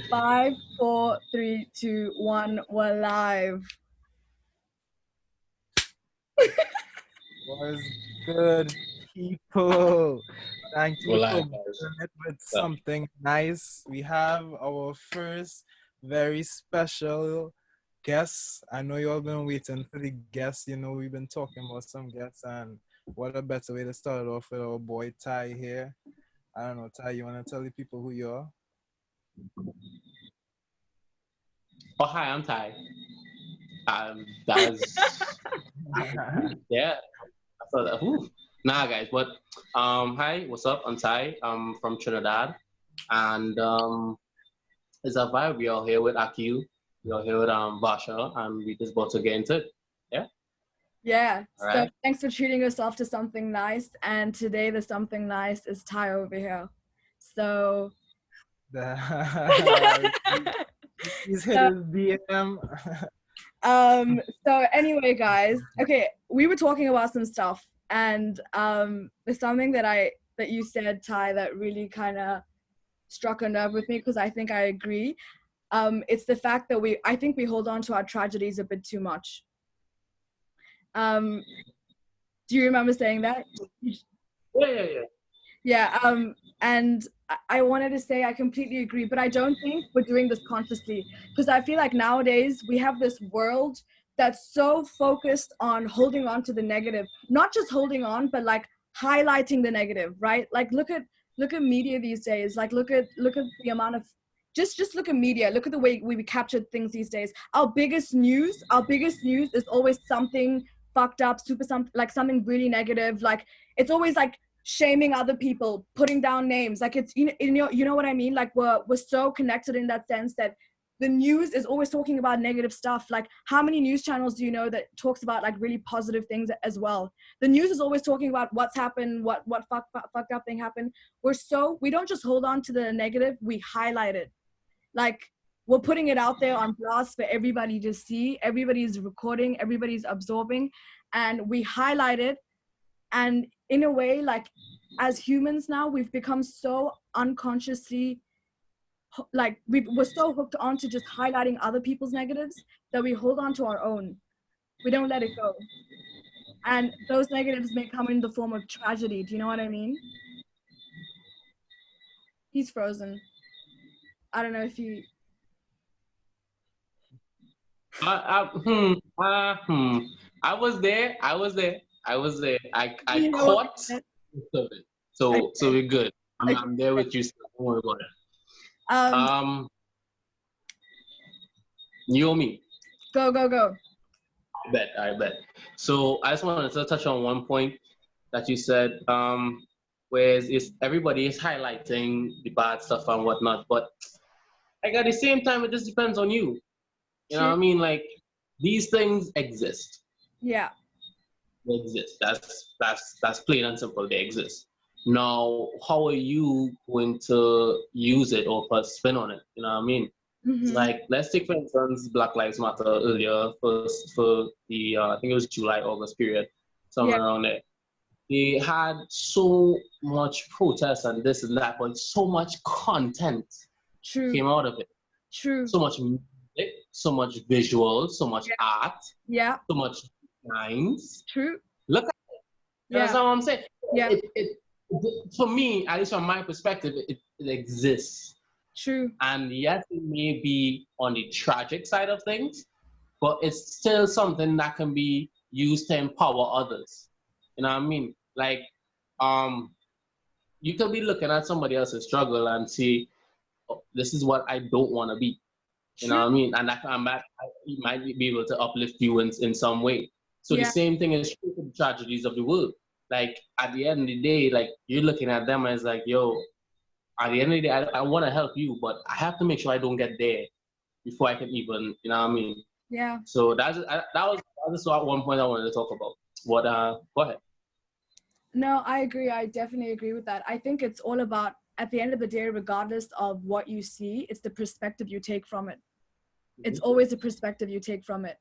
5, 4, 3, 2, 1. We're live. Was good, people. Thank you Well, for I guys. doing it with So, something nice. We have our first very special guest. I know you all been waiting for the guest. You know, we've been talking about some guests, and what a better way to start off with our boy Ty here. I don't know, Ty, you want to tell the people who you are? oh hi, I'm Ty. That was yeah. I thought that. Whew. Nah, guys, but hi, what's up? I'm Ty. I'm from Trinidad, and it's a vibe. We are here with Akil. We are here with Vasha, and we just about to get into it. Yeah. Yeah. All So right. thanks for treating yourself to something nice. And today the something nice is Ty over here. So The- He's hit so, his DM. so anyway, guys. Okay, we were talking about some stuff, and there's something that you said, Ty, that really kind of struck a nerve with me because I think I agree. It's the fact that I think we hold on to our tragedies a bit too much. Um, do you remember saying that? Yeah. Yeah. And I wanted to say I completely agree, but I don't think we're doing this consciously because I feel like nowadays we have this world that's so focused on holding on to the negative, not just holding on, but like highlighting the negative, right? Like look at media these days. Like look at the amount of just look at media. Look at the way we capture things these days. Our biggest news is always something fucked up, super something like something really negative. Like it's always like shaming other people, putting down names. Like it's you know what I mean? Like we're so connected in that sense that the news is always talking about negative stuff. Like how many news channels do you know that talks about like really positive things as well? The news is always talking about what's happened, what fucked up thing happened. We don't just hold on to the negative, we highlight it. Like we're putting it out there on blast for everybody to see. Everybody's recording, everybody's absorbing, and we highlight it. And in a way, like as humans now, we've become so unconsciously like we're so hooked on to just highlighting other people's negatives that we hold on to our own. We don't let it go, and those negatives may come in the form of tragedy. Do you know what I mean? He's frozen. I don't know if you I, I was there. I you know what caught I meant. most of it. So Okay, we're good. okay, I'm there okay. with you. So don't worry about it. um You owe me. go. I bet. So I just wanted to touch on one point that you said, where is everybody is highlighting the bad stuff and whatnot, but like at the same time, it just depends on you. You know True. what I mean? Like these things exist. Yeah. They exist. That's plain and simple. They exist. Now, how are you going to use it or put spin on it? You know what I mean? It's Mm-hmm. like let's take for instance Black Lives Matter earlier for the I think it was July August period, Yeah. somewhere around there. They had so much protest and this and that, but so much content True. came out of it. True. So much music, so much visuals, so much Yeah. art, Yeah. so much designs. True. Look at you Yeah. understand what I'm saying? Yeah. For me, at least from my perspective, it exists. True. And yes, it may be on the tragic side of things, but it's still something that can be used to empower others. You know what I mean? Like, um, you could be looking at somebody else's struggle and see, oh, this is what I don't want to be. You know True. what I mean? And it might be able to uplift you in some way. So the Yeah. same thing is true for the tragedies of the world. Like at the end of the day, like you're looking at them as like, yo, at the end of the day, I want to help you, but I have to make sure I don't get there before I can even, you know what I mean? Yeah. So that was one point I wanted to talk about. What go ahead. No, I agree. I definitely agree with that. I think it's all about, at the end of the day, regardless of what you see, it's the perspective you take from it. It's Mhm. always the perspective you take from it.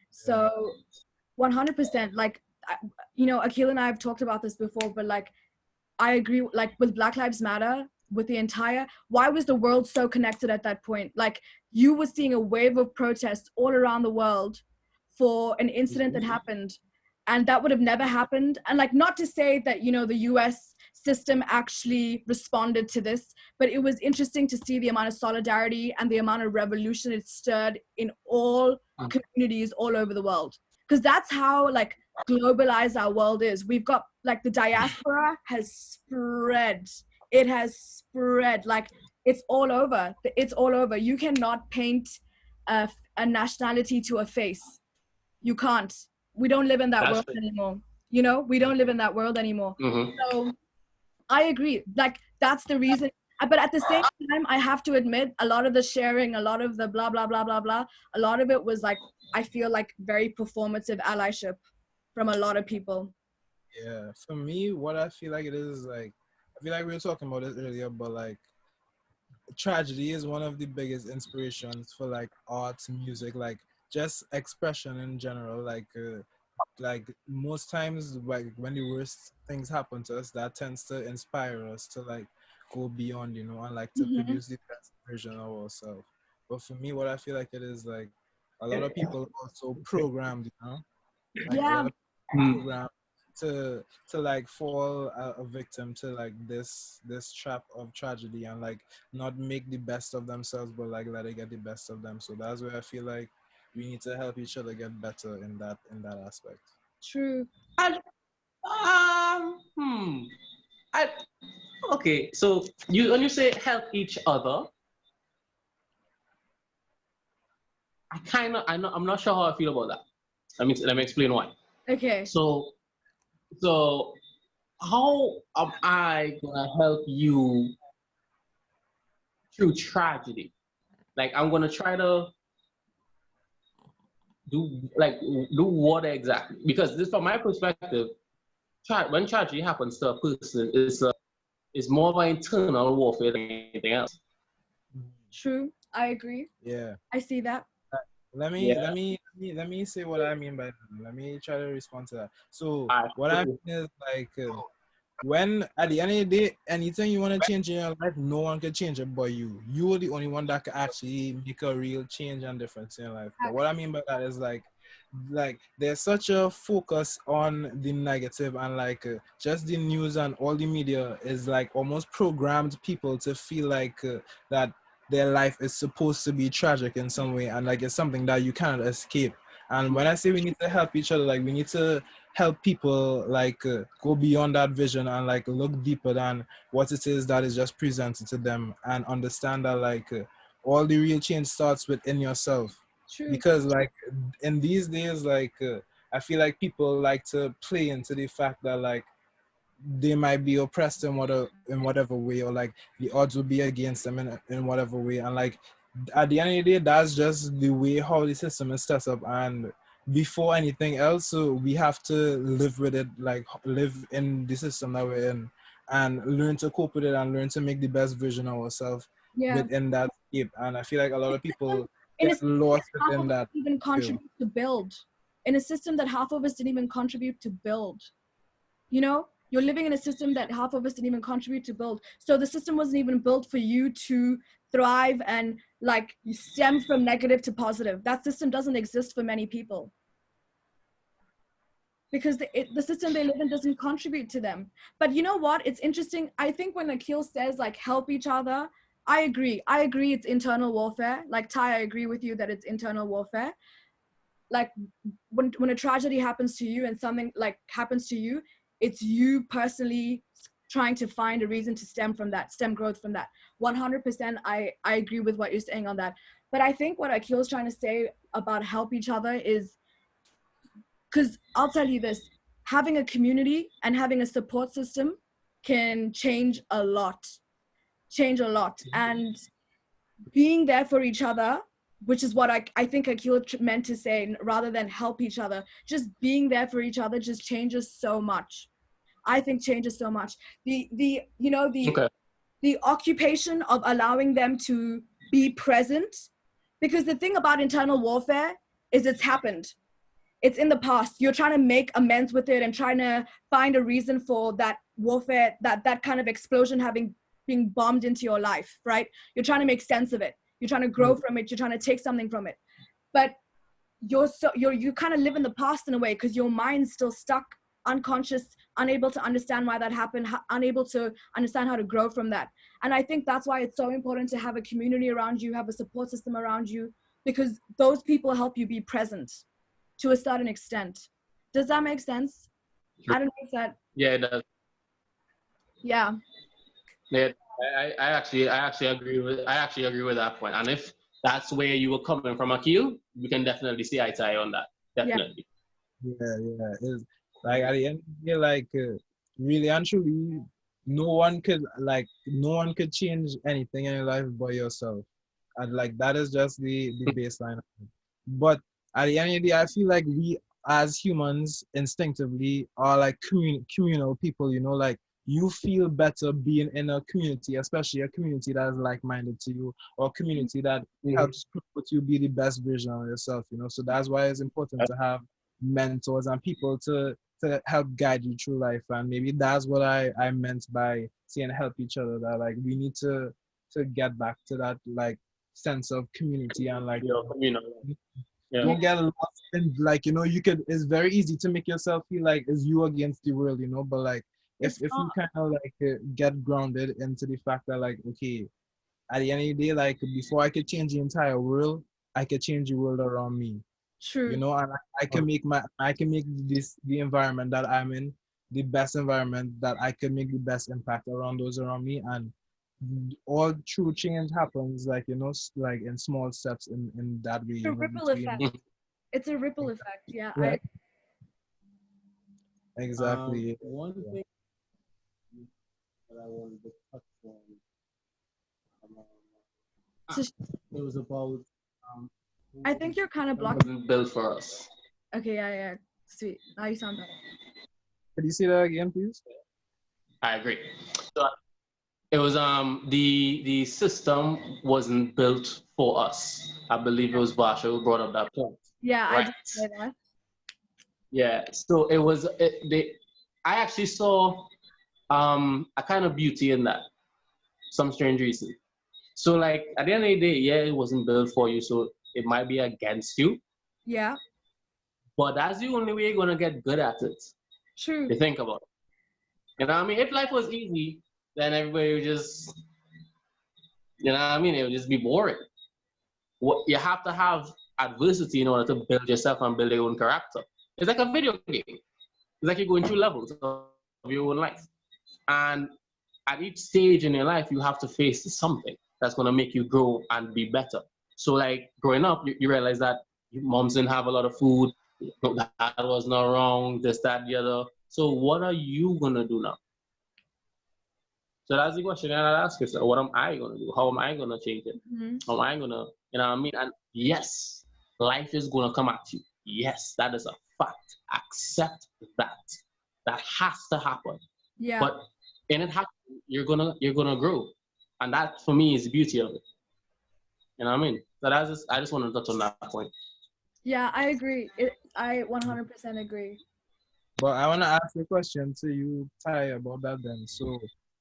So 100%, like, Akil and I have talked about this before, but like, I agree, like with Black Lives Matter, with the entire, why was the world so connected at that point? Like, you were seeing a wave of protests all around the world for an incident that happened, and that would have never happened. And like, not to say that, you know, the US system actually responded to this, but it was interesting to see the amount of solidarity and the amount of revolution it stirred in all communities all over the world. Because that's how like globalized our world is. We've got like the diaspora has spread. It has spread. Like, it's all over. It's all over. You cannot paint a nationality to a face. You can't. We don't live in that That's world true. anymore. You know, we don't live in that world anymore. So I agree. Like, that's the reason. But at the same time, I have to admit, a lot of the sharing, a lot of the blah, blah, blah, blah, blah, a lot of it was like, I feel like very performative allyship from a lot of people. Yeah, for me, what I feel like it is like, I feel like we were talking about this earlier, but like, tragedy is one of the biggest inspirations for like art, music, like just expression in general. Like most times, like when the worst things happen to us, that tends to inspire us to like go beyond, you know, and like to Mm-hmm. produce the best version of ourselves. But for me, what I feel like it is like a lot of people also programmed, you know, like a Yeah, lot of people programmed to like fall a victim to like this trap of tragedy and like not make the best of themselves, but like let it get the best of them. So that's where I feel like we need to help each other get better in that aspect. true. I, I, okay, so you when you say help each other, I'm not sure how I feel about that. Let me explain why. Okay. So how am I gonna help you through tragedy? Like I'm gonna try to do what exactly? Because this, from my perspective, when tragedy happens to a person, it's more of an internal warfare than anything else. True. I agree. Yeah. I see that. Let me Yeah. let me let me say what I mean by that. Let me try to respond to that. So Alright, what I mean is like when at the end of the day, anything you want to change in your life, no one can change it but you. You are the only one that can actually make a real change and difference in your life. But what I mean by that is like there's such a focus on the negative and like just the news and all the media is like almost programmed people to feel like that their life is supposed to be tragic in some way and like it's something that you cannot escape. And when I say we need to help each other, like we need to help people like go beyond that vision and like look deeper than what it is that is just presented to them and understand that like all the real change starts within yourself. True. Because like in these days like I feel like people like to play into the fact that like they might be oppressed in whatever way, or like the odds will be against them in whatever way, and like at the end of the day that's just the way how the system is set up. And before anything else, so we have to live with it, like live in the system that we're in and learn to cope with it and learn to make the best version of ourselves Yeah. within that scape. And I feel like a lot of people In get a system lost that half within of us that didn't even field. contribute to build. In a system that half of us didn't even contribute to build. You know, you're living in a system that half of us didn't even contribute to build. So the system wasn't even built for you to thrive and like stem from negative to positive. That system doesn't exist for many people because the system they live in doesn't contribute to them. But you know what? It's interesting. I think when Akil says like help each other, I agree. I agree it's internal warfare. Like Ty, I agree with you that it's internal warfare. Like when a tragedy happens to you and something like happens to you, it's you personally trying to find a reason to stem growth from that. 100% I agree with what you're saying on that. But I think what Akil's trying to say about help each other is, because I'll tell you this, having a community and having a support system can change a lot. And being there for each other, which is what I think Akil meant to say, rather than help each other, just being there for each other just changes so much. I think changes so much. The you know Okay. the occupation of allowing them to be present, because the thing about internal warfare is it's happened. It's in the past. You're trying to make amends with it and trying to find a reason for that warfare, that kind of explosion having being bombed into your life, right? You're trying to make sense of it. You're trying to grow from it. You're trying to take something from it. But you kind of live in the past in a way because your mind's still stuck, unconscious, unable to understand why that happened, unable to understand how to grow from that. And I think that's why it's so important to have a community around you, have a support system around you, because those people help you be present to a certain extent. Does that make sense? Sure. I don't know if that. Yeah, it does. Yeah. Yeah, I actually agree with that point. And if that's where you were coming from, Akil, we can definitely see eye to eye on that. Definitely. Yeah. It's like at the end of the day, like really and truly, no one could change anything in your life but yourself. And like that is just the baseline. But at the end of the day, I feel like we as humans instinctively are like communal people, like you feel better being in a community, especially a community that is like-minded to you, or a community that helps put you be the best version of yourself, So that's why it's important to have mentors and people to help guide you through life. And maybe that's what I meant by saying help each other, that like we need to get back to that like sense of community and like Yeah. don't get lost in like it's very easy to make yourself feel like it's you against the world, but like if you kind of like get grounded into the fact that like, okay, at the end of the day, like before I could change the entire world, I could change the world around me. True. And I can make the environment that I'm in the best environment that I can make the best impact around those around me. And all true change happens like like in small steps in that way. It's a ripple effect. It's a ripple effect. Yeah. Exactly. One thing that I wanted to touch on, it was about I think you're kind of it blocked. wasn't built for us. Okay, yeah. Sweet. Now you sound better. Could you say that again, please? I agree. So it was the system wasn't built for us. I believe it was Varsha who brought up that point. Yeah, Right. I did say that. Yeah. So it was I actually saw a kind of beauty in that, some strange reason. So like at the end of the day, yeah, it wasn't built for you, so it might be against you. Yeah. But that's the only way you're gonna get good at it. True. You think about it. You know what I mean? If life was easy, then everybody would just, you know what I mean? It would just be boring. You have to have adversity in order to build yourself and build your own character. It's like a video game. It's like you're going through levels of your own life. And at each stage in your life, you have to face something that's going to make you grow and be better. So like growing up, you realize that your moms didn't have a lot of food. That was not wrong, this, that, the other. So what are you going to do now? So that's the question that I ask yourself. What am I going to do? How am I going to change it? How am I going to, you know what I mean? And yes, life is going to come at you. Yes, that is a fact. Accept that. That has to happen. Yeah. But in it happening, you're gonna grow. And that for me is the beauty of it. You know what I mean? So I just want to touch on that point. Yeah, I agree. I 100% agree. But I want to ask a question to you, Ty, about that then. So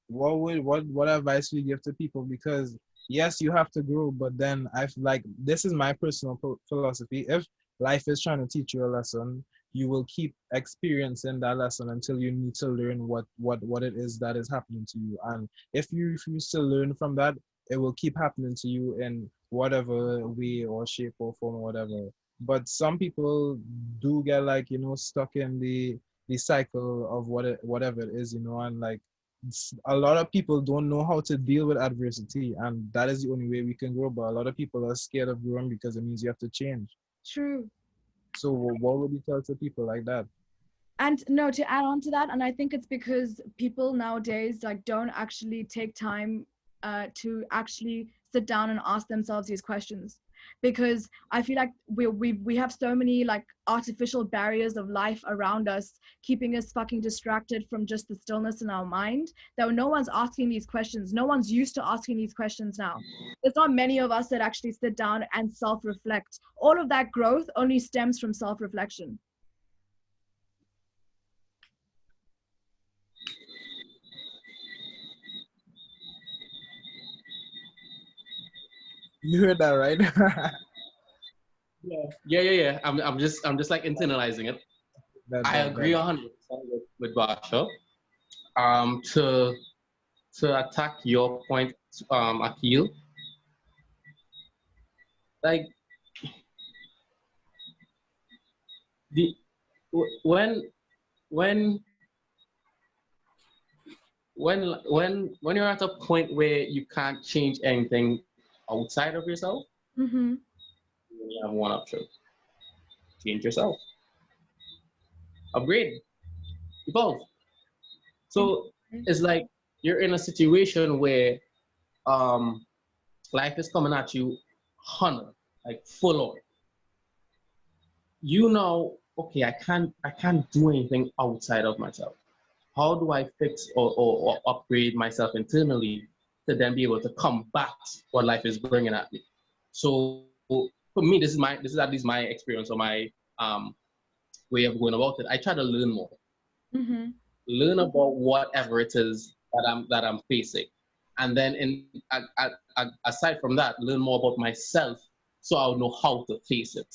what advice would you give to people? Because yes, you have to grow, but then I feel like this is my personal philosophy. If life is trying to teach you a lesson, you will keep experiencing that lesson until you need to learn what it is that is happening to you. And if you refuse to learn from that, it will keep happening to you in whatever way or shape or form or whatever. But some people do get like, stuck in the cycle of whatever it is, and like a lot of people don't know how to deal with adversity, and that is the only way we can grow. But a lot of people are scared of growing because it means you have to change. True. So what would you tell to people like that? And no, to add on to that, and I think it's because people nowadays like don't actually take time to actually sit down and ask themselves these questions, because I feel like we have so many like artificial barriers of life around us, keeping us fucking distracted from just the stillness in our mind, that no one's asking these questions. No one's used to asking these questions now. There's not many of us that actually sit down and self-reflect. All of that growth only stems from self-reflection. You heard that, right? Yeah. I'm just like internalizing it. I agree that. 100% with Basha. To attack your point, Akil, like the when when when you're at a point where you can't change anything outside of yourself, Mm-hmm. you only have one option: change yourself, upgrade, evolve. So it's like you're in a situation where um life is coming at you 100, like full on. You know, okay, I can't do anything outside of myself. How do I fix or upgrade myself internally to then be able to combat what life is bringing at me? So for me, this is at least my experience or my um, way of going about it. I try to learn more, Mm-hmm. learn about whatever it is that I'm facing, and then aside from that, learn more about myself so I'll know how to face it.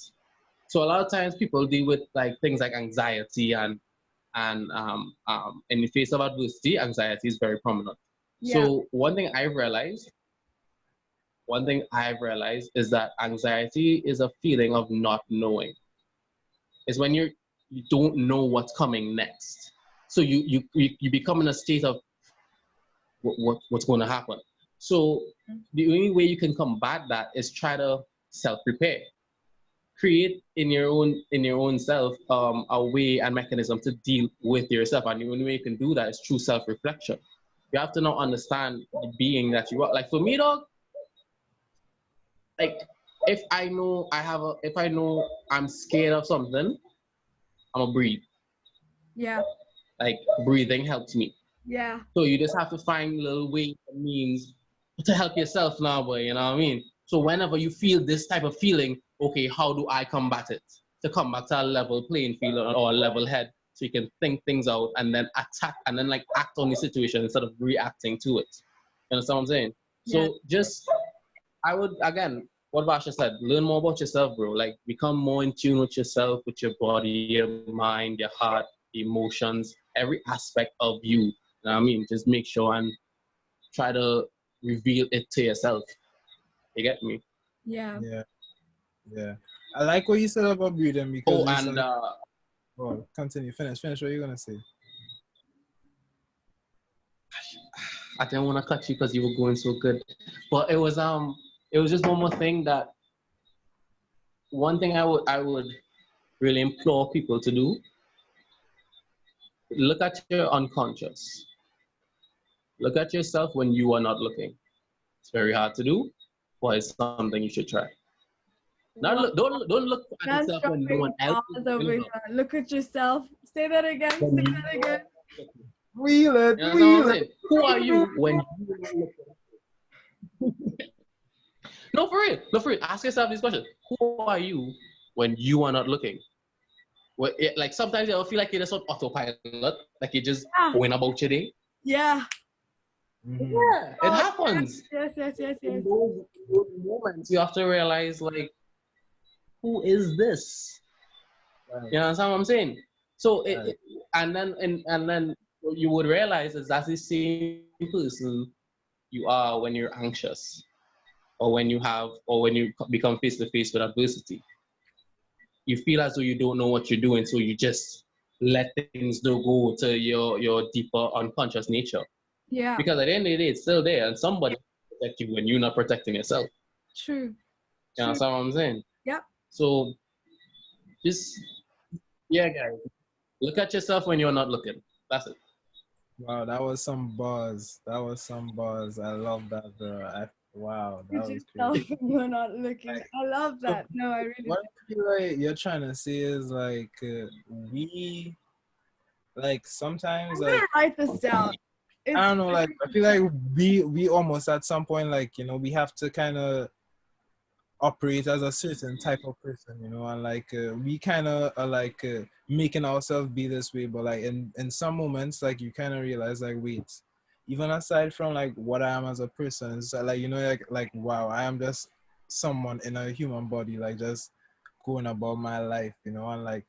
So a lot of times people deal with like things like anxiety and in the face of adversity, anxiety is very prominent. Yeah. So one thing I've realized is that anxiety is a feeling of not knowing. It's when you don't know what's coming next. So you become in a state of what's going to happen. So the only way you can combat that is try to self prepare, create in your own self a way and mechanism to deal with yourself, and the only way you can do that is through self-reflection. You have to now understand the being that you are. Like for me, dog, like if I know I'm scared of something, I'm gonna breathe. Yeah. Like breathing helps me. Yeah. So you just have to find little ways and means to help yourself now, boy. You know what I mean? So whenever you feel this type of feeling, okay, how do I combat it? To come back to a level playing field or a level head, so you can think things out and then attack and then like act on the situation instead of reacting to it. You understand what I'm saying? Yeah. So just I would again, what Vasha said, learn more about yourself, bro. Like become more in tune with yourself, with your body, your mind, your heart, emotions, every aspect of you. You know what I mean? Just make sure and try to reveal it to yourself. You get me? Yeah. Yeah, yeah. I like what you said about breathing because Oh, and recently. Oh, continue. Finish what you're gonna say. I didn't want to cut you because you were going so good, but it was just one more thing that one thing I would really implore people to do: look at your unconscious, look at yourself when you are not looking. It's very hard to do, but it's something you should try. Not Wow. look, don't look at Man's yourself when no one dropping else is bars over looking. here. Look at yourself. Say that again. Say When that you again. are looking. Wheel it, You know what I'm wheel it. saying? Who are you when you are looking? No, for real. No, for real. Ask yourself this question: who are you when you are not looking? Like sometimes you'll feel like you're just on autopilot, like you're just Yeah. going about your day. Yeah. Mhm. Yeah, it Oh, happens. yes, yes, yes, In yes. those moments, you have to realize, like, who is this? Right, You understand what I'm saying? So, right. and then what you would realize is that's the same person you are when you're anxious, or when you become face to face with adversity. You feel as though you don't know what you're doing, so you just let things go to your deeper unconscious nature. Yeah. Because at the end of the day, it's still there, and somebody will protect you when you're not protecting yourself. True. You True. understand what I'm saying? Yep. So just yeah, guys, look at yourself when you're not looking. That's it. Wow, that was some buzz. That was some buzz. I love that, bro. Wow, that Look at was crazy. yourself when you're not looking. Like, I love so that. No, I really what I feel like you're trying to say is like we like sometimes I'm gonna like write this down. I It's don't know, like I feel like we almost at some point like we have to kind of operate as a certain type of person, and like we kind of are like making ourselves be this way, but like in some moments, like you kind of realize like wait, even aside from like what I am as a person, it's like like wow, I am just someone in a human body, like just going about my life, you know, and like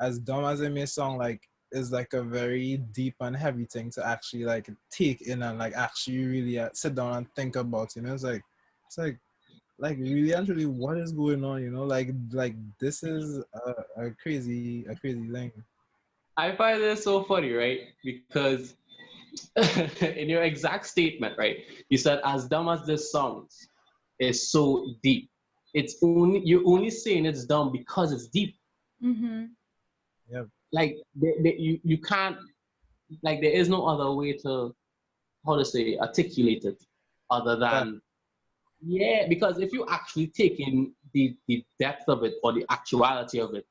as dumb as it may sound, like it's like a very deep and heavy thing to actually like take in and like actually really sit down and think about, you know. It's like really and truly what is going on, you know, like this is a crazy thing. I find this so funny, right? Because in your exact statement, right, you said as dumb as this sounds, it's so deep. It's only you're only saying it's dumb because it's deep. Mm-hmm. Yep. Like you can't, like there is no other way to, how to say, articulate it other Yeah. than, yeah, because if you actually take in the depth of it or the actuality of it,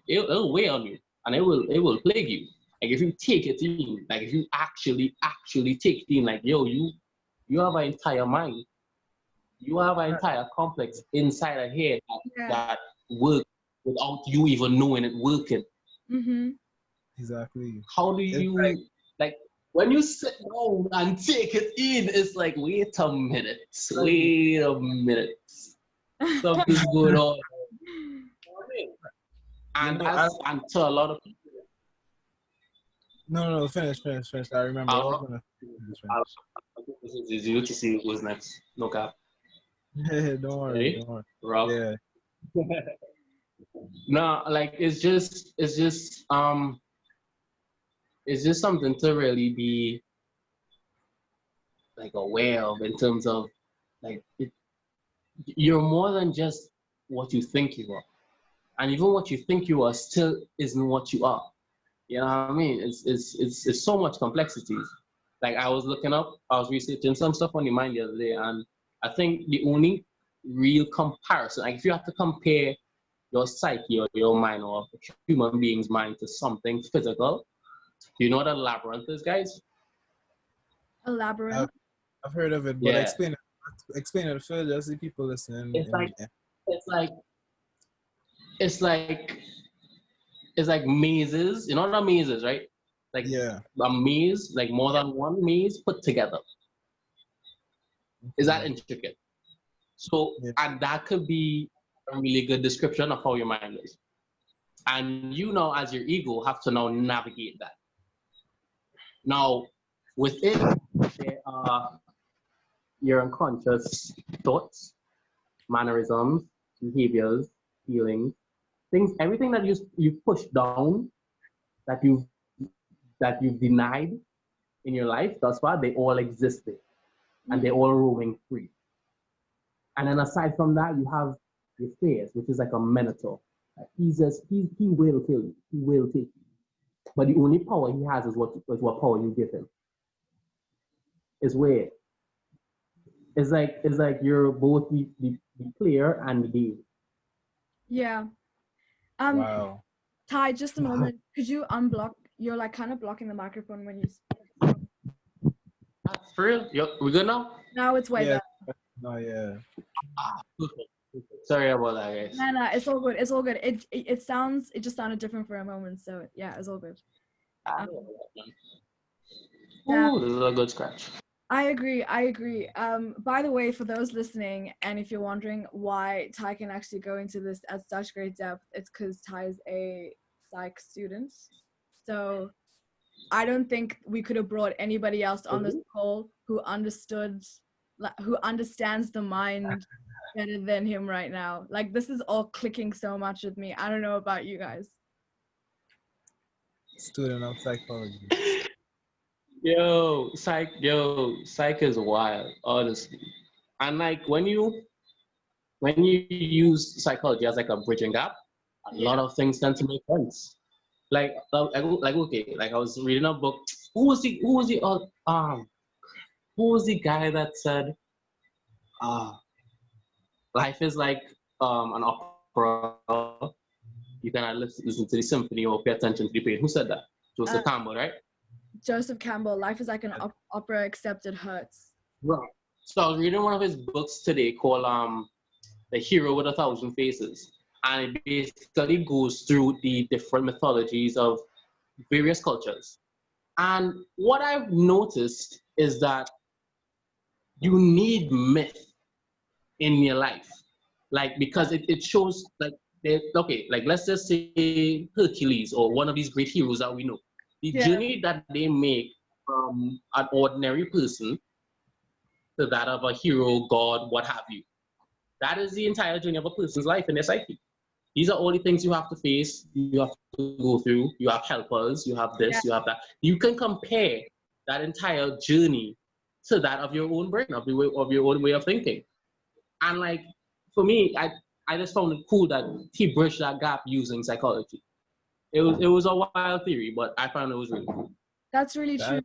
it'll weigh on you and it will plague you. Like if you take it in, like if you actually take it in, like yo, you have an entire mind, you have an entire complex inside of here Yeah. that works without you even knowing it working. Mm-hmm. Exactly. How do It's you, like when you sit down and take it in, it's like wait a minute, wait a minute, something's going on. you And know, I and to a lot of people, no, finish. I remember I was I'll, gonna I'll, this is you to see who's next. No cap. finish. Don't worry, Ready? don't worry. Rock. Yeah. No, like it's just something to really be like aware of in terms of like you're more than just what you think you are, and even what you think you are still isn't what you are. You know what I mean? It's so much complexities. Like I was researching some stuff on the mind the other day, and I think the only real comparison, like if you have to compare your psyche or your mind or a human being's mind to something physical, do you know what a labyrinth is, guys? A labyrinth. I've heard of it, but Yeah, explain it for just the people listening. it's like it's like it's like it's like mazes. You know what a maze is, right? Like yeah. a maze, like more than one maze put together. Is that Okay. intricate? So, Yeah. and that could be a really good description of how your mind is. And you know, as your ego, have to now navigate that. Now, within there are your unconscious thoughts, mannerisms, behaviors, feelings, things, everything that you push down, that you've denied in your life thus far, they all existed and they're all roaming free. And then aside from that, you have your fears, which is like a minotaur. Like he will kill you. He will take you. But the only power he has is what power you give him. It's weird. It's like you're both the player and the game. Yeah. Wow. Ty, just a moment. Could you unblock? You're like kind of blocking the microphone when you speak. For real? We good now? Now it's way Yeah. better. No, yeah. Sorry about that, guys. No, it's all good. It's all good. It just sounded different for a moment. So yeah, it's all good. Yeah. Ooh, this is a good scratch. I agree. By the way, for those listening, and if you're wondering why Ty can actually go into this at such great depth, it's because Ty is a psych student. So I don't think we could have brought anybody else on this call who understands the mind better than him right now. Like this is all clicking so much with me. I don't know about you guys. Student of psychology. Psych is wild, honestly. And like when you use psychology as like a bridging gap, a lot of things tend to make sense. Okay, like I was reading a book. Who was the guy that said, life is like an opera. You cannot listen to the symphony or pay attention to the play. Who said that? Joseph Campbell, right? Joseph Campbell, life is like an opera except it hurts. Right. So I was reading one of his books today called The Hero with a Thousand Faces. And it basically goes through the different mythologies of various cultures. And what I've noticed is that you need myth in your life. Like, because it shows, like, okay, like, let's just say Hercules or one of these great heroes that we know. The Yeah. journey that they make from an ordinary person to that of a hero, god, what have you. That is the entire journey of a person's life and their psyche. These are all the things you have to face, you have to go through. You have helpers, you have this, you Yeah. have that. You can compare that entire journey to that of your own brain, of your own way of thinking. And like, for me, I just found it cool that he bridged that gap using psychology. It was a wild theory, but I found it was really cool. That's really true.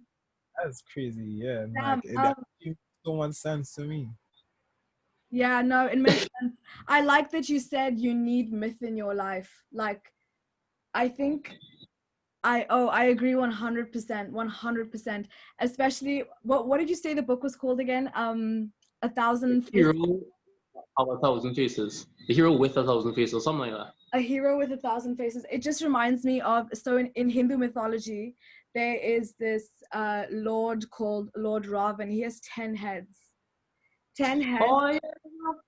That's crazy, yeah. Like Um, it um, that makes so much sense to me. yeah, no, it makes sense. I like that you said you need myth in your life. Like, I think I agree 100%, 100%. Especially, what did you say the book was called again? A Thousand Faces. Hero of a thousand faces. The hero with a thousand faces, something like that. A Hero with a Thousand Faces. It just reminds me of, so in Hindu mythology, there is this lord called Lord Ravan. He has 10 heads. 10 heads. Oh yeah,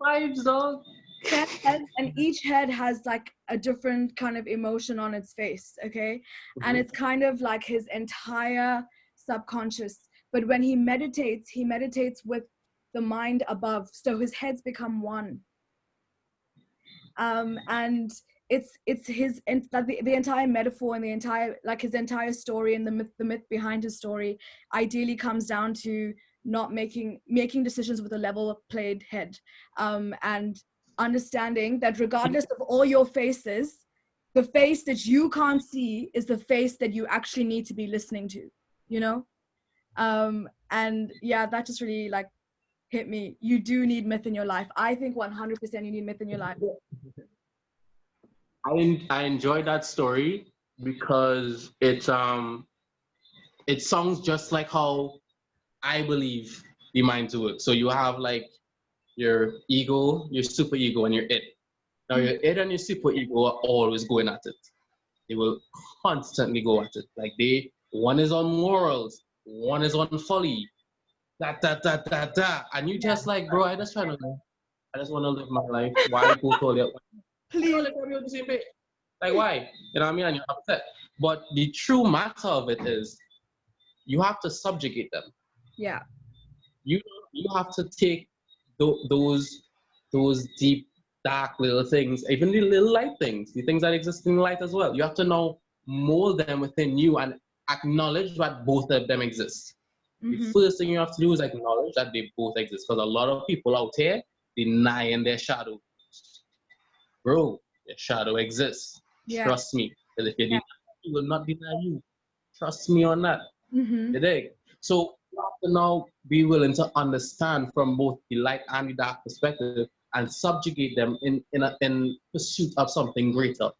vibes, dog. 10 heads, and each head has like a different kind of emotion on its face, okay? And it's kind of like his entire subconscious. But when he meditates with the mind above, so his heads become one. And it's his, and like the entire metaphor and the entire, like his entire story and the myth behind his story ideally comes down to not making decisions with a level played head, and understanding that regardless of all your faces, the face that you can't see is the face that you actually need to be listening to, you know. And yeah, that just really like hit me. You do need myth in your life. I think 100% you need myth in your life. I enjoyed that story because it sounds just like how I believe the minds work. So you have like your ego, your super ego, and your id. Now your id and your super ego are always going at it. They will constantly go at it. Like one is on morals, one is on folly, and you just like, bro, I just want to live my life. Why go for that? Please. The same page. Like why? You know what I mean? And you're upset. But the true matter of it is, you have to subjugate them. Yeah. You you have to take those deep dark little things, even the little light things, the things that exist in light as well. You have to now mold them within you and acknowledge that both of them exist. The first thing you have to do is acknowledge that they both exist, because a lot of people out here denying their shadow. Bro, your shadow exists. Yeah. Trust me. Because if you deny, he will not deny you. Trust me on that. You dig? So you have to now be willing to understand from both the light and the dark perspective and subjugate them in pursuit of something greater,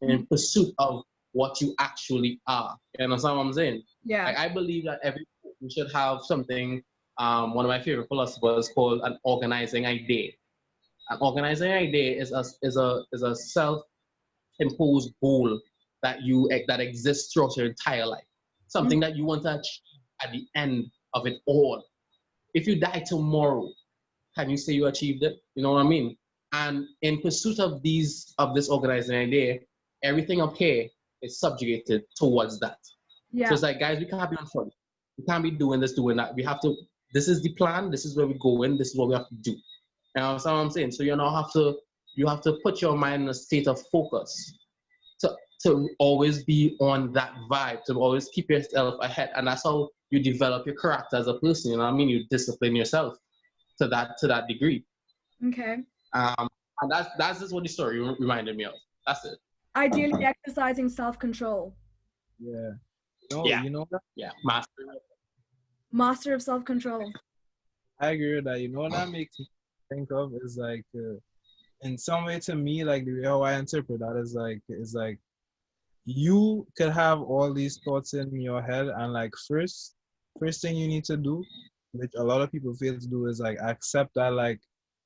in pursuit of what you actually are. You understand what I'm saying? Yeah. Like, I believe that every person should have something, one of my favorite philosophers called an organizing idea. An organizing idea is a self-imposed goal that exists throughout your entire life. Something that you want to achieve at the end of it all. If you die tomorrow, can you say you achieved it? You know what I mean? And in pursuit of this organizing idea, everything up here is subjugated towards that. Yeah. So it's like, guys, we can't be on front. We can't be doing this, doing that. We have to. This is the plan. This is where we go in. This is what we have to do. You know what I'm saying? So you have to put your mind in a state of focus to always be on that vibe, to always keep yourself ahead. And that's how you develop your character as a person. You know what I mean? You discipline yourself to that degree. Okay. And that's just what the story reminded me of. That's it. Ideally exercising self-control. Yeah. No, Yeah. you know that? Yeah. Master of self-control. I agree with that. You know what that makes me think of is like, in some way to me, like the way how I interpret that is like you could have all these thoughts in your head, and like first thing you need to do, which a lot of people fail to do, is like accept that like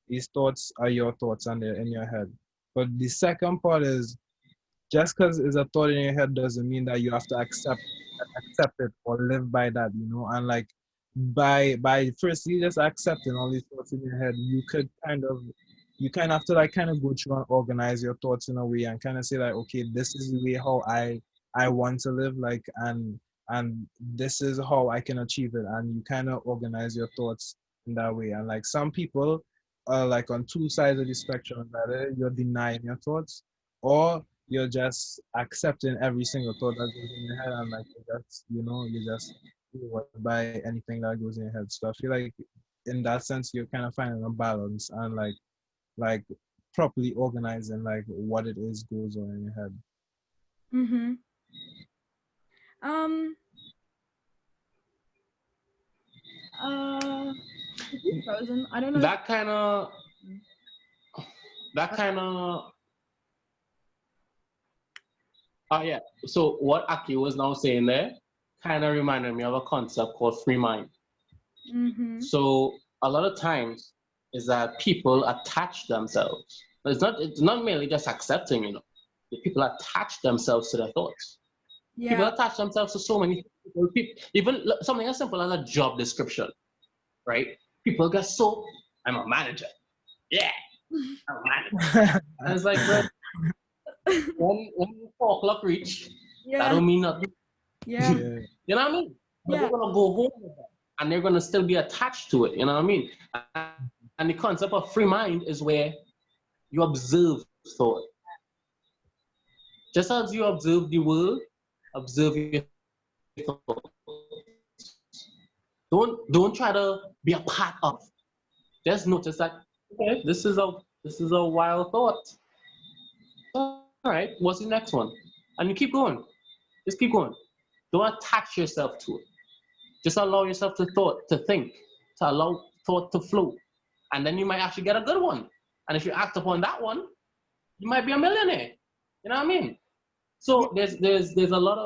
these thoughts are your thoughts and they're in your head. But the second part is, just because it's a thought in your head doesn't mean that you have to accept it or live by that, you know. And like by firstly just accepting all these thoughts in your head, you kind of have to like kind of go through and organize your thoughts in a way and kind of say like, okay, this is the way how I want to live, like, and this is how I can achieve it, and you kind of organize your thoughts in that way. And like some people are like on two sides of the spectrum, either you're denying your thoughts or you're just accepting every single thought that goes in your head, and like you just by anything that goes in your head. So I feel like in that sense you're kind of finding a balance and like properly organizing like what it is goes on in your head. Mm-hmm. Is he frozen? I don't know. That kind of oh yeah. So what Aki was now saying there kind of reminded me of a concept called free mind. Mm-hmm. So a lot of times is that people attach themselves. It's not merely just accepting, you know. The people attach themselves to their thoughts. People Yeah. attach themselves to so many people. Even something as simple as a job description, right? People get so, I'm a manager. Yeah, I'm a manager. And it's like, bro, when 4 o'clock reach, that Yeah. don't mean nothing. Yeah. Yeah. You know what I mean? But Yeah. they're gonna go home with that, and they're gonna still be attached to it. You know what I mean? And the concept of free mind is where you observe thought. Just as you observe the world, observe your thoughts. Don't try to be a part of. Just notice that okay, this is a wild thought. All right, what's the next one? And you keep going. Just keep going. Don't attach yourself to it. Just allow yourself to think, to allow thought to flow. And then you might actually get a good one. And if you act upon that one, you might be a millionaire. You know what I mean? So there's a lot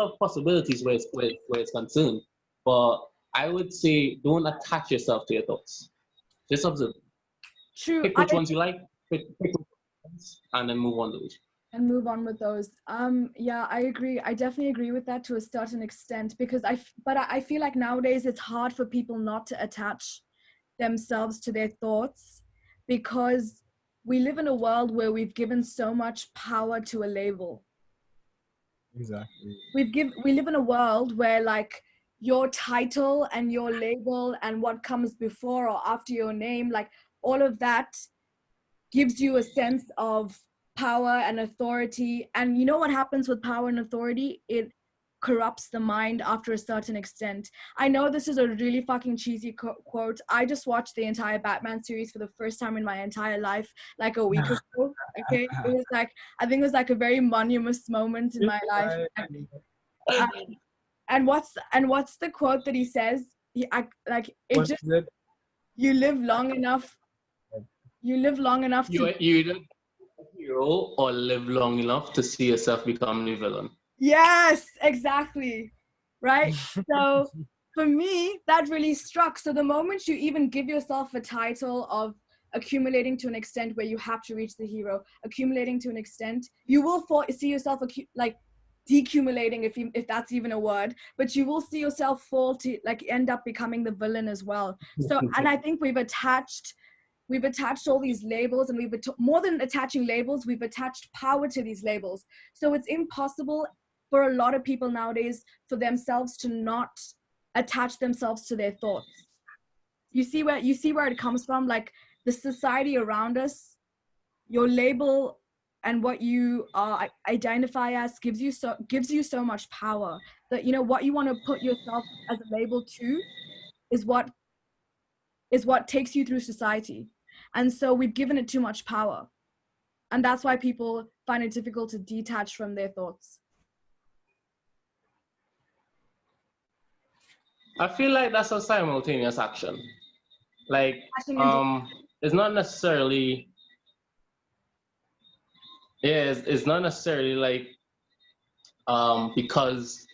of possibilities where it's concerned. But I would say don't attach yourself to your thoughts. Just observe. True. Pick which ones you like, pick which ones, and then move on to it. And move on with those. Yeah, I agree. I definitely agree with that to a certain extent because I feel like nowadays it's hard for people not to attach themselves to their thoughts because we live in a world where we've given so much power to a label. Exactly. We live in a world where like your title and your label and what comes before or after your name, like all of that gives you a sense of power and authority. And you know what happens with power and authority? It corrupts the mind after a certain extent. I know this is a really fucking cheesy quote. I just watched the entire Batman series for the first time in my entire life, like a week ago. Okay, it was like, I think it was like a very monumentous moment in my life. And what's the quote that he says? It What's just, it? you live long enough. You live long enough to. You either a hero or live long enough to see yourself become the villain. Yes, exactly. Right. So for me, that really struck. So the moment you even give yourself a title of accumulating to an extent where you have to reach the hero, accumulating to an extent, you will see yourself like decumulating, if that's even a word, but you will see yourself fall to like end up becoming the villain as well. So, and I think we've attached all these labels, and more than attaching labels, we've attached power to these labels. So it's impossible for a lot of people nowadays for themselves to not attach themselves to their thoughts. You see where it comes from? Like the society around us, your label and what you identify as gives you so much power that, you know, what you want to put yourself as a label to is what takes you through society. And so we've given it too much power. And that's why people find it difficult to detach from their thoughts. I feel like that's a simultaneous action. Like, it's not necessarily, it's not necessarily like, because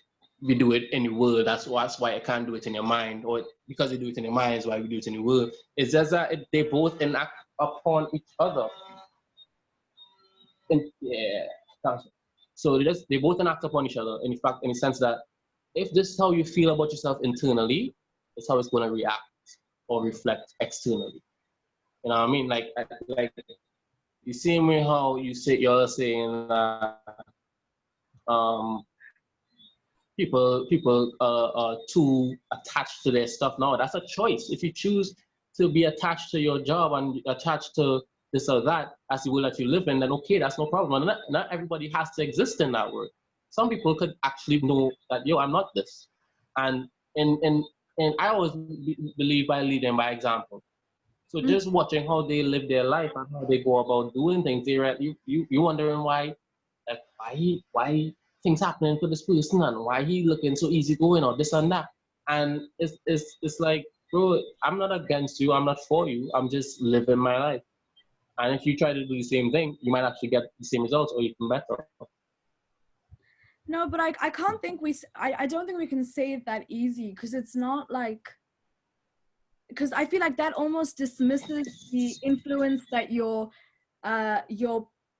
we do it in the world, that's why I can't do it in your mind, or because you do it in your mind is why we do it in the world. It's just that they both enact upon each other. Yeah. So they both enact upon each other in the sense that if this is how you feel about yourself internally, is how it's going to react or reflect externally. You know what I mean? Like the same way how you're saying that um, people are too attached to their stuff. No, that's a choice. If you choose to be attached to your job and attached to this or that as the world that you live in, then okay, that's no problem. And not everybody has to exist in that world. Some people could actually know that, yo, I'm not this. And and I always believe by leading by example. So just watching how they live their life and how they go about doing things, you wondering why, like why things happening to this person and why he looking so easy going or this and that. And it's like, bro, I'm not against you, I'm not for you, I'm just living my life. And if you try to do the same thing, you might actually get the same results or even better. No, but I can't think I don't think we can say it that easy, because it's not like, because I feel like that almost dismisses the influence that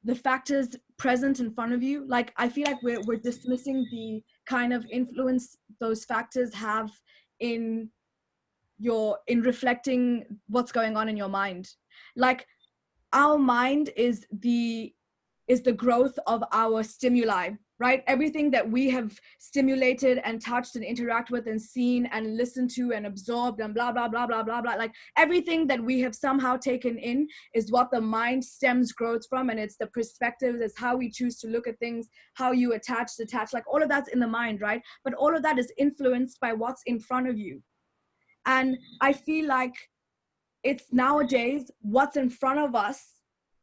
the factors present in front of you. Like, I feel like we're dismissing the kind of influence those factors have in reflecting what's going on in your mind. Like, our mind is the growth of our stimuli, right? Everything that we have stimulated and touched and interact with and seen and listened to and absorbed and blah blah blah blah blah blah, like everything that we have somehow taken in is what the mind stems growth from. And it's the perspectives, it's how we choose to look at things, how you detach, like all of that's in the mind, right? But all of that is influenced by what's in front of you. And I feel like it's nowadays what's in front of us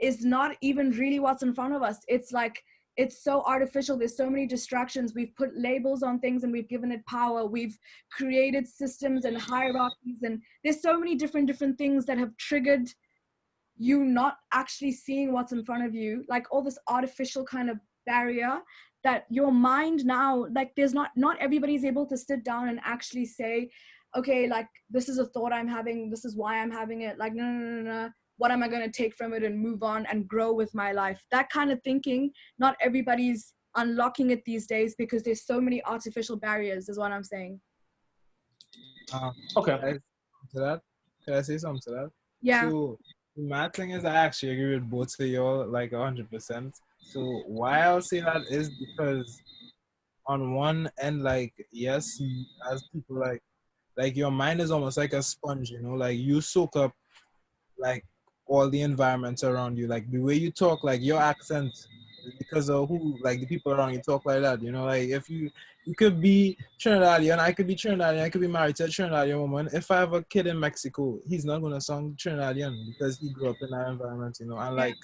is not even really what's in front of us. It's like, it's so artificial. There's so many distractions. We've put labels on things and we've given it power. We've created systems and hierarchies, and there's so many different things that have triggered you not actually seeing what's in front of you, like all this artificial kind of barrier that your mind now, like there's not everybody's able to sit down and actually say, okay, like this is a thought I'm having, this is why I'm having it, like no, what am I going to take from it and move on and grow with my life? That kind of thinking, not everybody's unlocking it these days because there's so many artificial barriers, is what I'm saying. Okay. Can I say something to that? Yeah. So my thing is, I actually agree with both of y'all like 100%. So why I'll say that is because on one end, like yes, as people like your mind is almost like a sponge, you know, like you soak up like all the environment around you, like the way you talk, like your accent is because of who, like the people around you talk like that, you know, like if you could be Trinidadian, I could be Trinidadian, I could be married to a Trinidadian woman. If I have a kid in Mexico, he's not gonna sound Trinidadian because he grew up in that environment, you know, and like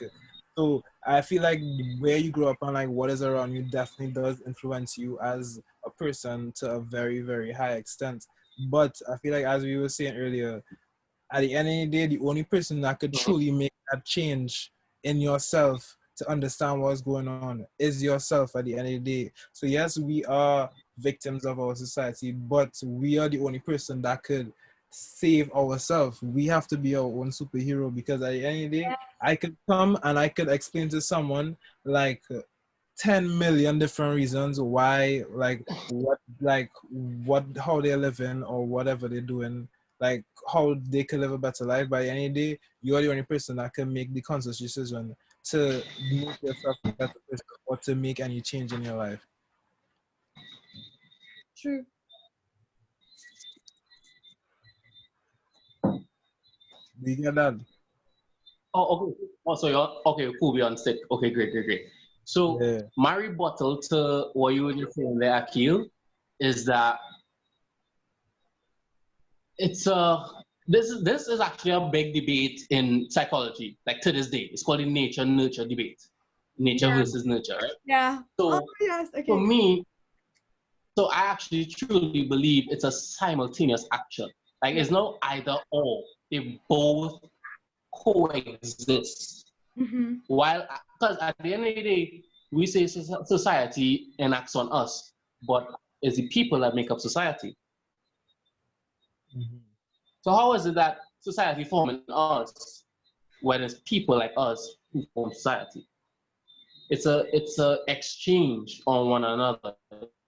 so I feel like where you grow up and like what is around you definitely does influence you as a person to a very, very high extent. But I feel like, as we were saying earlier, at the end of the day, the only person that could truly make that change in yourself to understand what's going on is yourself at the end of the day. So yes, we are victims of our society, but we are the only person that could save ourselves. We have to be our own superhero, because at the end of the day, I could come and I could explain to someone like 10 million different reasons why, what how they're living or whatever they're doing, like how they can live a better life. By any day, you're the only person that can make the conscious decision to make yourself a better person or to make any change in your life. True. Do you get that? Oh, okay. Oh, so you're okay. Cool. We're on stick. Okay, great. So Yeah. my rebuttal to what you were just saying there, Akil, is that it's this is actually a big debate in psychology, like to this day. It's called the nature nurture debate, nature versus nurture, right? Yeah. So Yes. Okay. for me, so I actually truly believe it's a simultaneous action. Like it's not either or; they both coexist. Mm-hmm. While, because at the end of the day, we say society enacts on us, but it's the people that make up society. Mm-hmm. So how is it that society forming us when it's people like us who form society? It's a exchange on one another.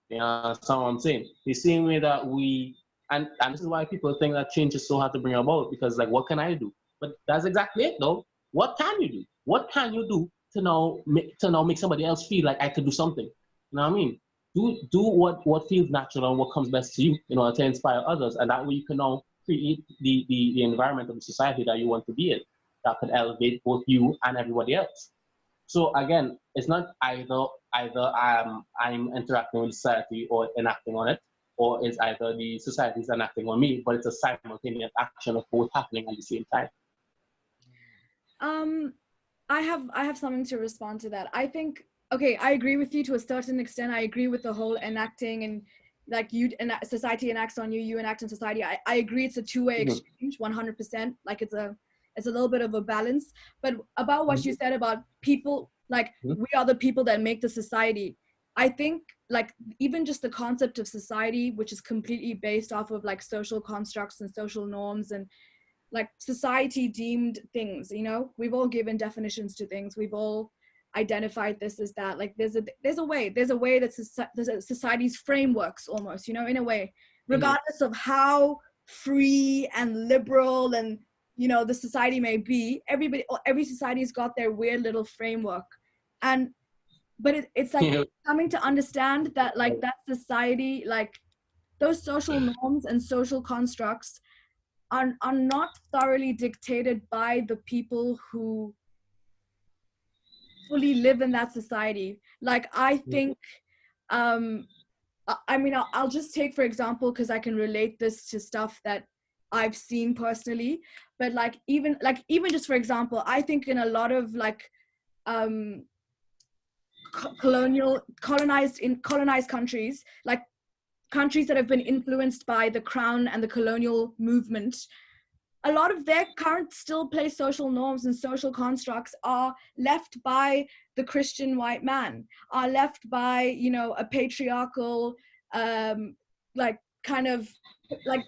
You understand what I'm saying? The same way that we And this is why people think that change is so hard to bring about, because like, what can I do? But that's exactly it though. What can you do? What can you do to now make somebody else feel like I could do something? You know what I mean? Do what feels natural and what comes best to you, to inspire others, and that way you can now create the environment of the society that you want to be in, that could elevate both you and everybody else. So again, it's not either I'm interacting with society or enacting on it, or it's either the society is enacting on me, but it's a simultaneous action of both happening at the same time. I have something to respond to that. I think, okay, I agree with you to a certain extent. I agree with the whole enacting, and like society enacts on you, you enact on society. I agree it's a two-way exchange, 100%. Like it's a little bit of a balance. But about what you said about people, like we are the people that make the society. I think like even just the concept of society, which is completely based off of like social constructs and social norms and like society deemed things, we've all given definitions to things, we've all identified this as that, like there's a way that society's frameworks almost, in a way, regardless of how free and liberal and the society may be, every society's got their weird little framework. But it's like coming to understand that like that society, like those social norms and social constructs are not thoroughly dictated by the people who fully live in that society. Like I think, I mean, I'll just take for example, because I can relate this to stuff that I've seen personally. But like even just for example, I think in a lot of like colonized countries, like countries that have been influenced by the crown and the colonial movement, a lot of their current still place social norms and social constructs are left by the Christian white man, are left by, a patriarchal, like kind of like,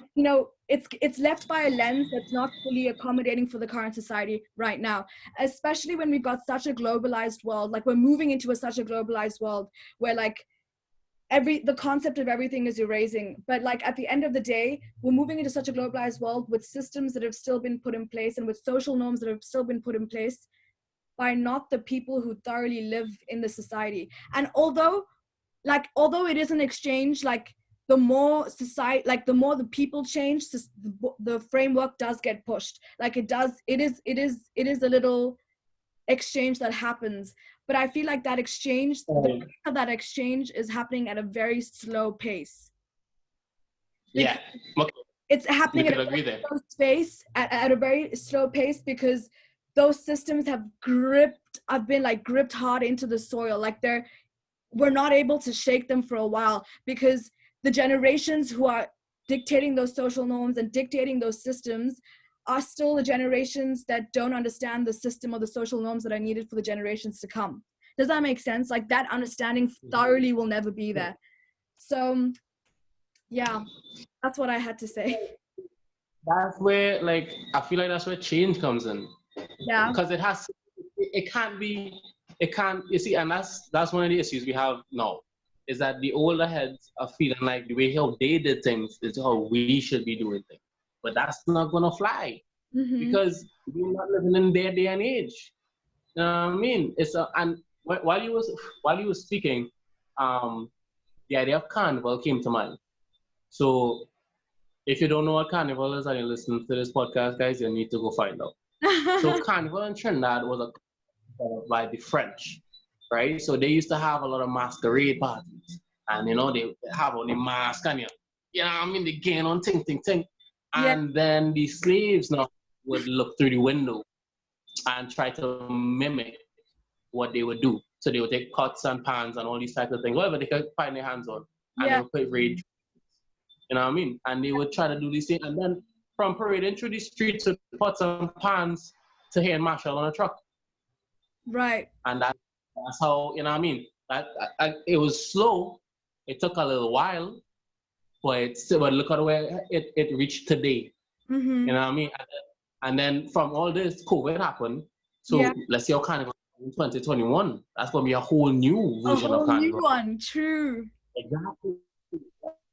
it's left by a lens that's not fully accommodating for the current society right now, especially when we've got such a globalized world. Like we're moving into such a globalized world where like the concept of everything is erasing. But like at the end of the day, we're moving into such a globalized world with systems that have still been put in place and with social norms that have still been put in place by not the people who thoroughly live in the society. And although it is an exchange, like the more the people change, the framework does get pushed. Like it is a little exchange that happens. But I feel like that exchange, that exchange is happening at a very slow pace. Yeah, it's happening at a very slow pace because those systems have been gripped hard into the soil. Like we're not able to shake them for a while because the generations who are dictating those social norms and dictating those systems are still the generations that don't understand the system or the social norms that are needed for the generations to come. Does that make sense? Like that understanding thoroughly will never be there. So yeah, that's what I had to say. That's where, like, I feel like that's where change comes in. Yeah. Because it can't, you see, and that's one of the issues we have now, is that the older heads are feeling like the way how they did things is how we should be doing things. But that's not gonna fly because we're not living in their day and age. You know what I mean? And while you were speaking, the idea of carnival came to mind. So if you don't know what carnival is and you're listening to this podcast, guys, you need to go find out. So carnival in Trinidad was by the French, right? So they used to have a lot of masquerade parties, and they have on the mask and they gain on ting. And then the slaves now would look through the window and try to mimic what they would do. So they would take pots and pans and all these types of things, whatever they could find their hands on, and they would parade. You know what I mean? And they would try to do these things, and then from parading through the streets with pots and pans to hearing Marshall on a truck. Right. And that's how, you know what I mean? It was slow. It took a little while, but look at where it reached today. You know what I mean? And then from all this, COVID happened. So let's see how Carnival in 2021. That's going to be a whole new version of Carnival. A whole new one, true. Exactly.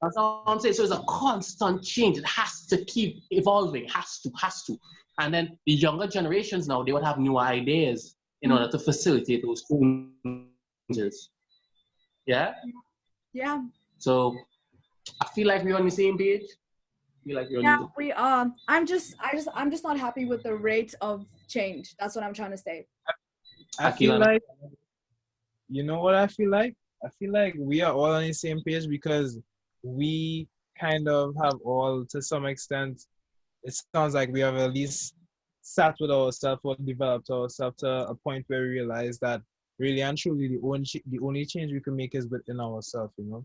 That's all I'm saying. So it's a constant change. It has to keep evolving. Has to. And then the younger generations now, they would have new ideas in order to facilitate those changes. Yeah. Yeah. So I feel like we're on the same page. I feel like we're on Yeah, the we are. I'm just not happy with the rate of change. That's what I'm trying to say. I Akil feel and like, you know what I feel like? I feel like we are all on the same page because we kind of have all, to some extent, it sounds like we have at least sat with ourselves or developed ourselves to a point where we realize that really and truly the only change we can make is within ourselves, you know.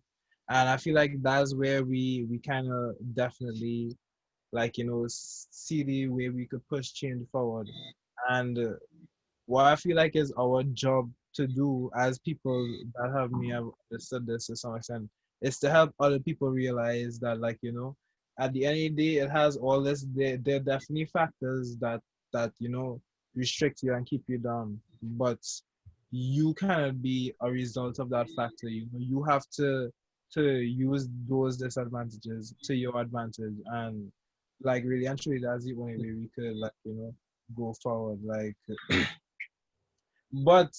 And I feel like that's where we kind of definitely, like, you know, see the way we could push change forward. And what I feel like is our job to do as people that have me have understood this to some extent is to help other people realize that, like, you know, at the end of the day, it has all this. There are definitely factors that you know restrict you and keep you down, but you cannot be a result of that factor. You know, you have to use those disadvantages to your advantage, and like really and truly, that's the only way we could, like, you know, go forward. Like, but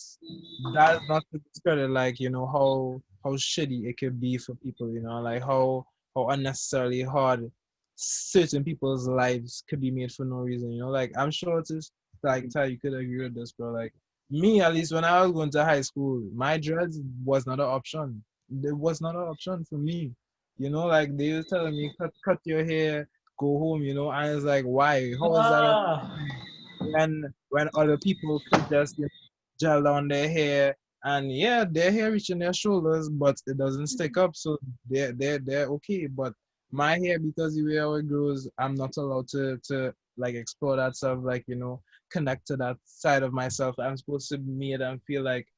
that's not to discredit, like, you know, how shitty it could be for people, you know, like how unnecessarily hard certain people's lives could be made for no reason, you know. Like, I'm sure it's just, like, Ty, you could agree with this, bro. Like, me, at least when I was going to high school, my dreads was not an option. It was not an option for me. You know, like, they was telling me, cut your hair, go home, you know. And I was like, why? How is that an Ah. option? When other people could just, you know, gel down their hair, and yeah, their hair reaching their shoulders, but it doesn't stick up, so they're okay. But my hair, because the way how it grows, I'm not allowed to like explore that stuff, like, you know, connect to that side of myself. I'm supposed to be made and feel like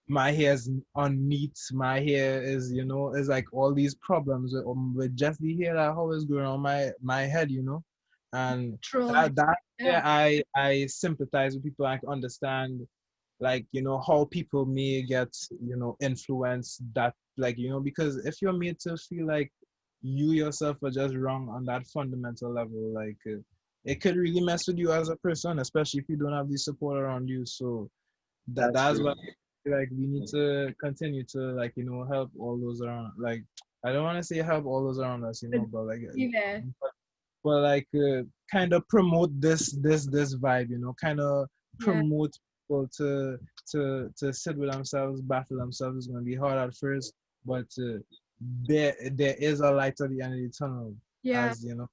my hair is unneat. My hair is, you know, is like all these problems with just the hair that always growing on my head, you know. And Truly. that Yeah. yeah, I sympathize with people. I can understand, like, you know, how people may get, you know, influenced, that, like, you know, because if you're made to feel like you yourself are just wrong on that fundamental level, like, it could really mess with you as a person, especially if you don't have the support around you. So That's that's true. what, like, we need to continue to, like, you know, help all those around. Like, I don't want to say help all those around us, you But know, but like, yeah. but like, kind of promote this vibe, you know, kind of Yeah. promote people to sit with themselves, battle themselves. It's gonna be hard at first, but there is a light at the end of the tunnel, Yeah. as you know,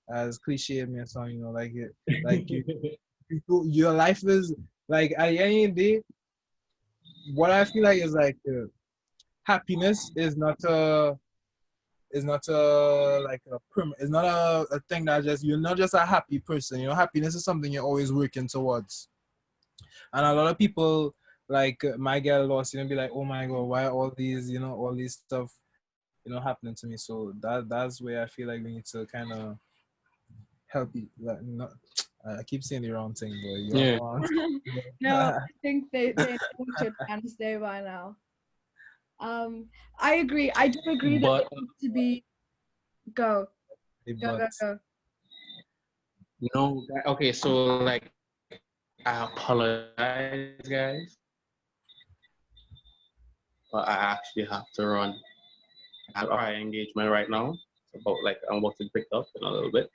as cliche it may sound, you know, like it, like your life is, like, at the end of the day, what I feel like is like, happiness is not a, like, it's not a thing that just, you're not just a happy person, you know. Happiness is something you're always working towards. And a lot of people, like, might get lost, you know, be like, oh my god, why all these, you know, all these stuff, you know, happening to me. So that's where I feel like we need to kind of help you, like, not, I keep saying the wrong thing, but you Yeah. know. No, I think they know what you're trying to say by now. I agree. I do agree that But there needs to be go, go, But go, go. no, okay, so like I apologize, guys, but I actually have to run. I have our engagement right now. It's about, like, I'm about to pick up in a little bit,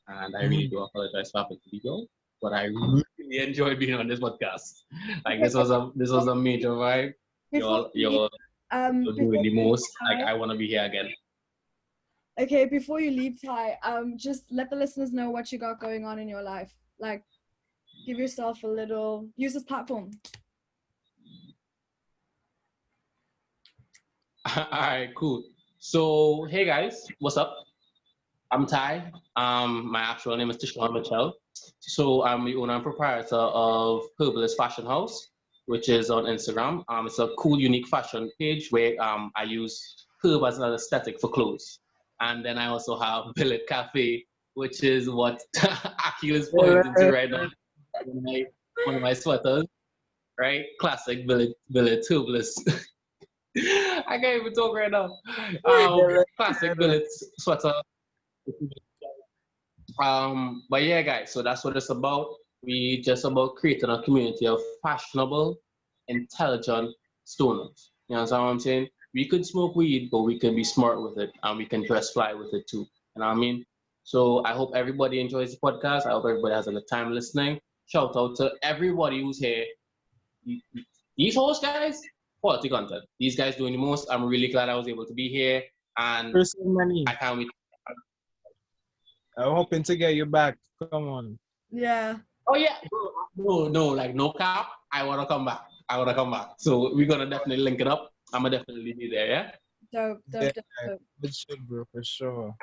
and I really do apologize for having to go. But I really enjoyed being on this podcast. Like, Okay, this was a major vibe. before You're you leave, you're you're doing before the you leave, most. Like, Ty, I want to be here again. okay, before you leave, Ty, just let the listeners know what you got going on in your life. Like, give yourself a little, use this platform. All right, cool. So, hey guys, what's up? I'm Ty. My actual name is Tishon Mitchell. So I'm the owner and proprietor of Herbalist Fashion House, which is on Instagram. It's a cool, unique fashion page where I use herb as an aesthetic for clothes. And then I also have Billet Cafe, which is what Akil is pointing to right now. One of my sweaters, right? Classic Billet Herbalist. I can't even talk right now. Classic Billets sweater. But yeah, guys, so that's what it's about. We just about creating a community of fashionable, intelligent stoners. You know what I'm saying? We could smoke weed, but we can be smart with it, and we can dress fly with it too. You know what I mean? So I hope everybody enjoys the podcast. I hope everybody has a good time listening. Shout out to everybody who's here. These hosts, guys, quality content. These guys doing the most. I'm really glad I was able to be here, and First money. I can't wait. I'm hoping to get you back. Come on. Yeah. Oh yeah, no, like no cap. I wanna come back. I wanna come back. So we're gonna definitely link it up. I'm gonna definitely be there. Yeah. Dope, Yeah, dope, dope, dope. it should, bro, for sure.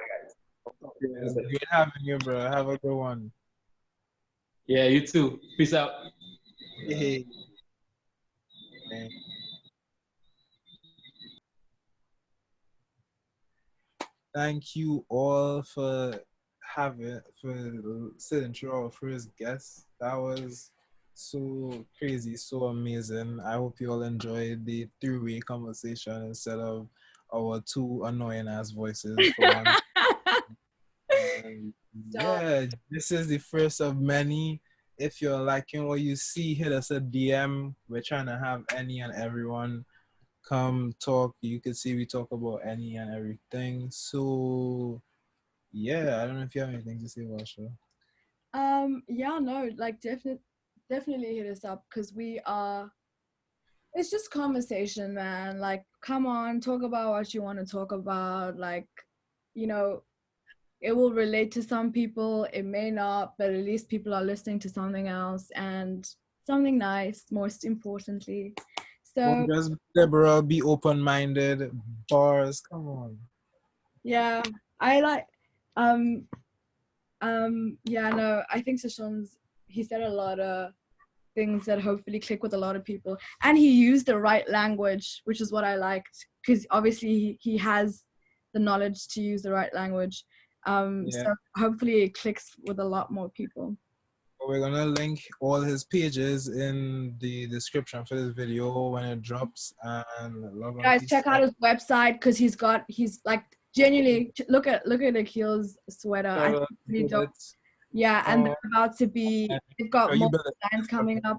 Yeah, It's great having you, bro. Have a good one. yeah, you too. Peace out. Hey. Man. Thank you all for sitting through our first guest. That was so crazy, so amazing. I hope you all enjoyed the three-way conversation instead of our two annoying ass voices for one. Yeah, this is the first of many. If you're liking what you see, hit us a DM. We're trying to have any and everyone come talk. You can see we talk about any and everything. So yeah, I don't know if you have anything to say, Vasha. Yeah, no, like definitely hit us up because we are. It's just conversation, man. Like, come on, talk about what you want to talk about. Like, you know, it will relate to some people, it may not, but at least people are listening to something else and something nice, most importantly. So Don't just be liberal, be open-minded. Bars, come on. yeah, I like um yeah, no, I think Sashon's he said a lot of things that hopefully click with a lot of people, and he used the right language, which is what I liked, because obviously he has the knowledge to use the right language. Yeah. So hopefully it clicks with a lot more people. We're gonna link all his pages in the description for this video when it drops, and love and Guys, peace. check out his website because he's like genuinely look at Akil's sweater. I think it's pretty dope. Yeah, and they're about to be. They've got more designs coming up.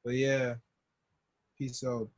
But yeah, peace out.